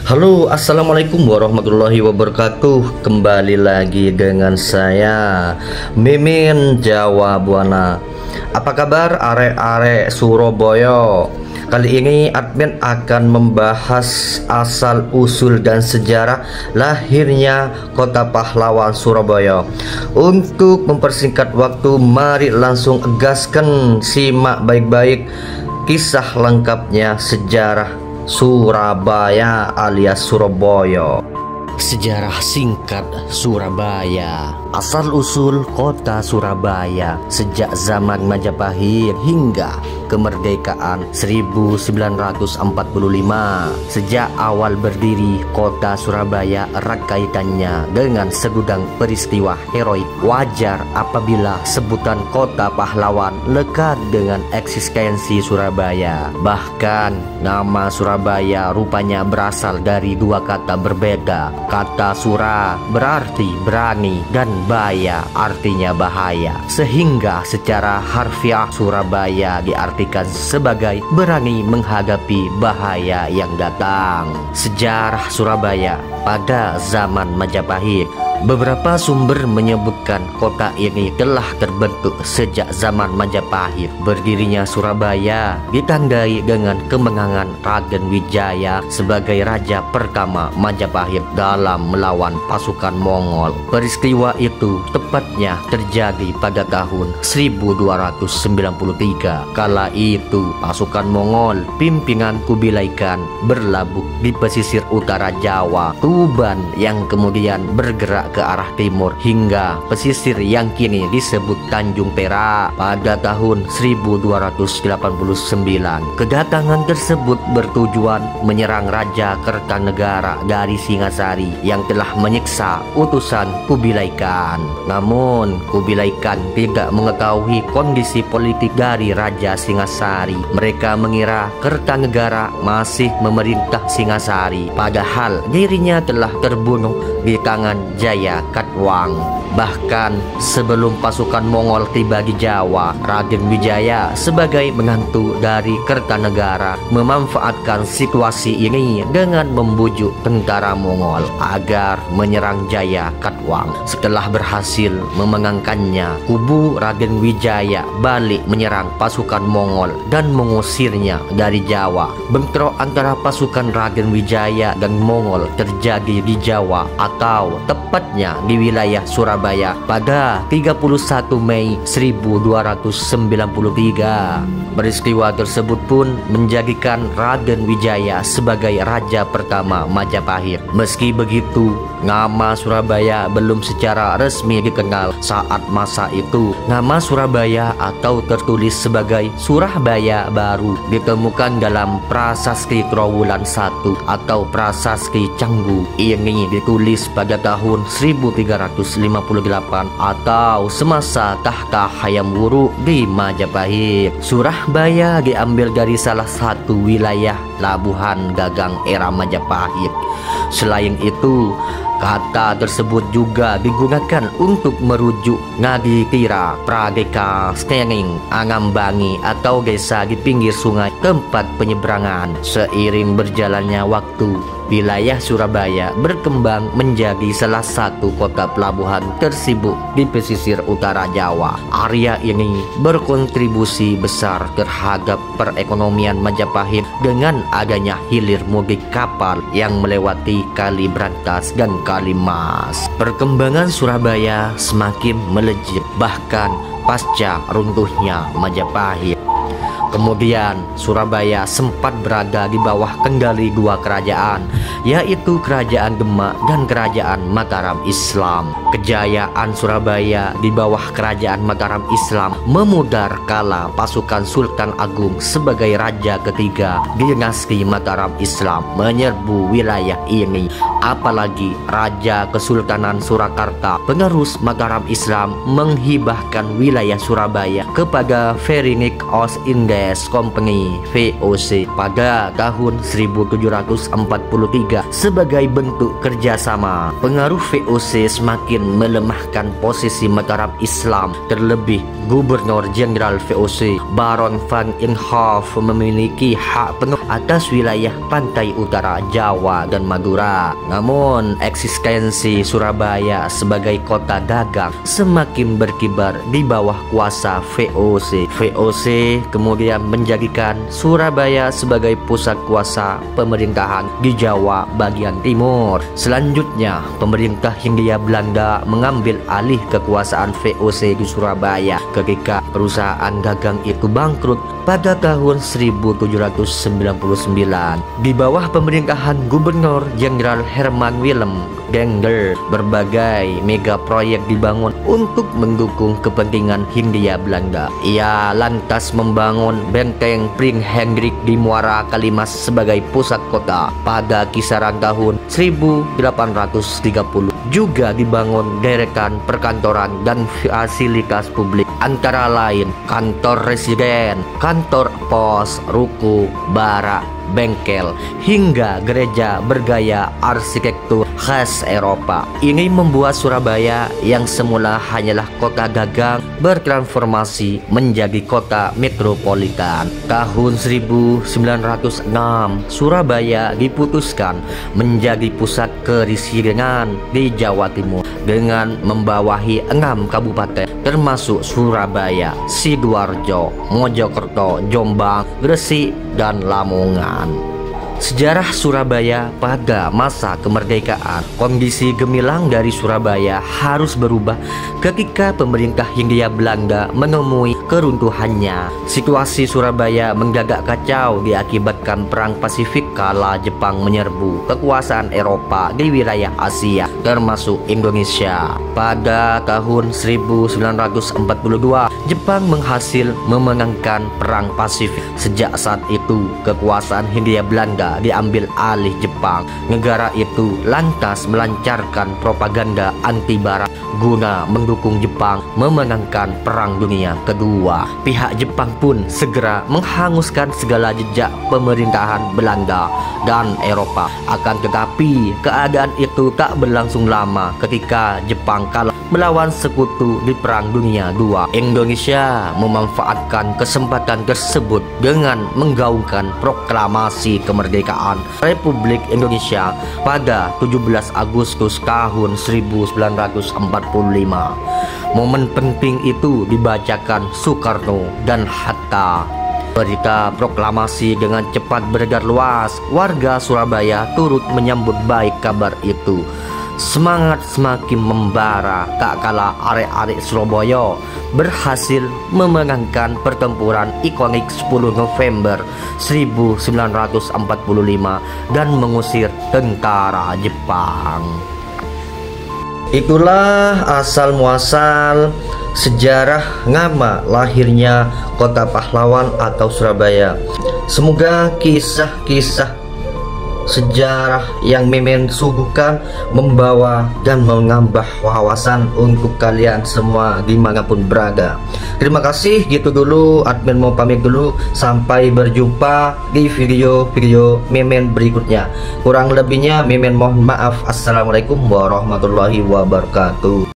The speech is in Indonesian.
Halo, assalamualaikum warahmatullahi wabarakatuh. Kembali lagi dengan saya Mimin Jawa Buana. Apa kabar arek-arek Surabaya? Kali ini admin akan membahas asal usul dan sejarah lahirnya Kota Pahlawan Surabaya. Untuk mempersingkat waktu, mari langsung gaskan, simak baik-baik kisah lengkapnya sejarah Surabaya alias Surabaya. Sejarah singkat Surabaya. Asal-usul kota Surabaya sejak zaman Majapahit hingga kemerdekaan 1945. Sejak awal berdiri kota Surabaya erat kaitannya dengan segudang peristiwa heroik. Wajar apabila sebutan kota pahlawan lekat dengan eksistensi Surabaya. Bahkan nama Surabaya rupanya berasal dari dua kata berbeda. Kata Sura berarti berani dan Baya artinya bahaya, sehingga secara harfiah Surabaya diartikan sebagai berani menghadapi bahaya yang datang. Sejarah Surabaya pada zaman Majapahit. Beberapa sumber menyebutkan kota ini telah terbentuk sejak zaman Majapahit. Berdirinya Surabaya ditandai dengan kemenangan Raden Wijaya sebagai raja pertama Majapahit dalam melawan pasukan Mongol. Peristiwa itu tepatnya terjadi pada tahun 1293. Kala itu pasukan Mongol pimpinan Kubilai Khan berlabuh di pesisir utara Jawa, Tuban, yang kemudian bergerak ke arah timur hingga pesisir yang kini disebut Tanjung Perak pada tahun 1289. Kedatangan tersebut bertujuan menyerang Raja Kertanegara dari Singasari yang telah menyiksa utusan Kubilai Khan. Namun Kubilai Khan tidak mengetahui kondisi politik dari Raja Singasari. Mereka mengira Kertanegara masih memerintah Singasari, padahal dirinya telah terbunuh di tangan Jaya Katwang. Bahkan sebelum pasukan Mongol tiba di Jawa, Raden Wijaya sebagai menantu dari Kertanegara memanfaatkan situasi ini dengan membujuk tentara Mongol agar menyerang Jaya Katwang. Setelah berhasil memenangkannya, kubu Raden Wijaya balik menyerang pasukan Mongol dan mengusirnya dari Jawa. Bentrok antara pasukan Raden Wijaya dan Mongol terjadi di Jawa atau tepatnya di wilayah Surabaya pada 31 Mei 1293. Peristiwa tersebut pun menjadikan Raden Wijaya sebagai raja pertama Majapahit. Meski begitu, nama Surabaya belum secara resmi dikenal saat masa itu. Nama Surabaya atau tertulis sebagai Surabaya baru ditemukan dalam Prasasti Trowulan I atau Prasasti Canggu. Ini ditulis pada tahun 1358 atau semasa tahta Hayam Wuruk di Majapahit. Surabaya diambil dari salah satu wilayah Labuhan Gagang era Majapahit. Selain itu, kata tersebut juga digunakan untuk merujuk Ngadi Tira, Pradeka, Stenging, Angambangi atau desa di pinggir sungai tempat penyeberangan. Seiring berjalannya waktu, wilayah Surabaya berkembang menjadi salah satu kota pelabuhan tersibuk di pesisir utara Jawa. Area ini berkontribusi besar terhadap perekonomian Majapahit dengan adanya hilir mudik kapal yang melewati Kali Brantas dan Kali Mas. Perkembangan Surabaya semakin melejit bahkan pasca runtuhnya Majapahit. Kemudian Surabaya sempat berada di bawah kendali dua kerajaan, yaitu Kerajaan Demak dan Kerajaan Mataram Islam. Kejayaan Surabaya di bawah Kerajaan Mataram Islam memudar kala pasukan Sultan Agung sebagai raja ketiga dinasti Mataram Islam menyerbu wilayah ini. Apalagi Raja Kesultanan Surakarta, penerus Mataram Islam, menghibahkan wilayah Surabaya kepada Ferinik Os Inde Police Company (VOC) pada tahun 1743. Sebagai bentuk kerjasama, pengaruh VOC semakin melemahkan posisi Mataram Islam. Terlebih, Gubernur Jenderal VOC Baron van Inhofe memiliki hak penuh atas wilayah pantai utara Jawa dan Madura. Namun, eksistensi Surabaya sebagai kota dagang semakin berkibar di bawah kuasa VOC. VOC kemudian menjadikan Surabaya sebagai pusat kuasa pemerintahan di Jawa bagian timur. Selanjutnya, pemerintah Hindia Belanda mengambil alih kekuasaan VOC di Surabaya ketika perusahaan dagang itu bangkrut pada tahun 1799. Di bawah pemerintahan Gubernur Jenderal Herman Willem Gengger, berbagai mega proyek dibangun untuk mendukung kepentingan Hindia Belanda. Ia lantas membangun benteng Prince Hendrik di Muara Kalimas sebagai pusat kota pada kisaran tahun 1830. Juga dibangun deretan perkantoran dan fasilitas publik, antara lain kantor residen, kantor pos, ruko, barak, bengkel, hingga gereja bergaya arsitektur khas Eropa. Ini membuat Surabaya yang semula hanyalah kota dagang bertransformasi menjadi kota metropolitan. Tahun 1906, Surabaya diputuskan menjadi pusat kerisidengan di Jawa Timur dengan membawahi 6 kabupaten termasuk Surabaya, Sidoarjo, Mojokerto, Jombang, Gresik, dan Lamongan. Sejarah Surabaya pada masa kemerdekaan. Kondisi gemilang dari Surabaya harus berubah ketika pemerintah Hindia Belanda menemui keruntuhannya. Situasi Surabaya mendadak kacau diakibatkan Perang Pasifik kala Jepang menyerbu kekuasaan Eropa di wilayah Asia termasuk Indonesia. Pada tahun 1942, Jepang berhasil memenangkan Perang Pasifik. Sejak saat itu, kekuasaan Hindia Belanda diambil alih Jepang. Negara itu lantas melancarkan propaganda anti barat guna mendukung Jepang memenangkan Perang Dunia Kedua. Pihak Jepang pun segera menghanguskan segala jejak pemerintahan Belanda dan Eropa. Akan tetapi keadaan itu tak berlangsung lama ketika Jepang kalah melawan sekutu di Perang Dunia II. Indonesia memanfaatkan kesempatan tersebut dengan menggaungkan proklamasi kemerdekaan Republik Indonesia pada 17 Agustus tahun 1945. Momen penting itu dibacakan Soekarno dan Hatta. Berita proklamasi dengan cepat beredar luas. Warga Surabaya turut menyambut baik kabar itu. Semangat semakin membara, tak kalah arek-arek Surabaya berhasil memenangkan pertempuran ikonik 10 November 1945 dan mengusir tentara Jepang. Itulah asal muasal sejarah nama lahirnya kota pahlawan atau Surabaya. Semoga kisah-kisah sejarah yang Mimin suguhkan membawa dan menambah wawasan untuk kalian semua dimanapun berada. Terima kasih, gitu dulu admin mau pamit dulu. Sampai berjumpa di video-video Mimin berikutnya. Kurang lebihnya Mimin mohon maaf. Assalamualaikum warahmatullahi wabarakatuh.